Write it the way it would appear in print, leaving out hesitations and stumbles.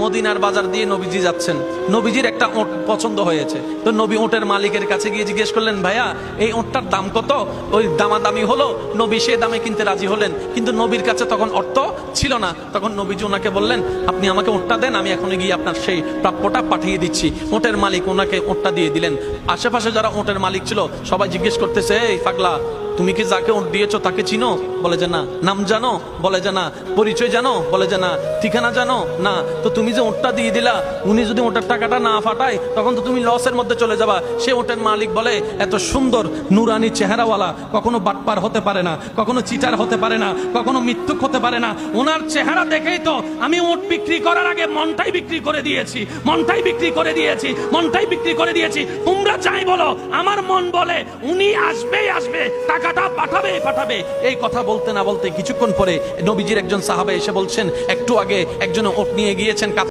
মদিনার বাজার দিয়ে নবীজি যাচ্ছেন, নবীজির একটা ওট পছন্দ হয়েছে। তো নবী ওটের মালিকের কাছে গিয়ে জিজ্ঞেস করলেন, ভাইয়া এই ওটটার দাম কত? ওই দামাদামি হলো, নবী সে দামে কিনতে রাজি হলেন, কিন্তু নবীর কাছে তখন অর্থ ছিল না। তখন নবীজি ওনাকে বললেন, আপনি আমাকে ওটটা দেন, আমি এখন গিয়ে আপনার সেই প্রাপ্যটা পাঠিয়ে দিচ্ছি। ওটের মালিক ওনাকে ওটটা দিয়ে দিলেন। আশেপাশে যারা ওটের মালিক ছিল সবাই জিজ্ঞেস করতেছে, এই পাগলা, তুমি কি যাকে ওট দিয়েছো তাকে চিনো? বলে যে না। নাম জানো? বলে যে না। পরিচয় জানো? বলে যে না। ঠিকানা জানো? না। তো তুমি যে ওটটা দিয়ে দিলা, উনি যদি ওটার টাকাটা না ফাটায় তখন তো তুমি লসের মধ্যে চলে যাবা। সে ওটের মালিক বলে, এত সুন্দর নুরানি চেহারাওয়ালা কখনো বাটপার হতে পারে না, কখনো চিটার হতে পারে না, কখনো মিথ্যুক হতে পারে না। ওনার চেহারা দেখেই তো আমি ওট বিক্রি করার আগে মনটাই বিক্রি করে দিয়েছি, মনটাই বিক্রি করে দিয়েছি, মনটাই বিক্রি করে দিয়েছি। তোমরা যাই বলো, আমার মন বলে উনি আসবেই আসবে, টাকাটা পাঠাবে পাঠাবে। এই কথা বলতে না বলতে কিছুক্ষণ পরে নবীজির একজন সাহাবা এসে বলছেন, একটু আগে একজন ওট নিয়ে গিয়েছেন।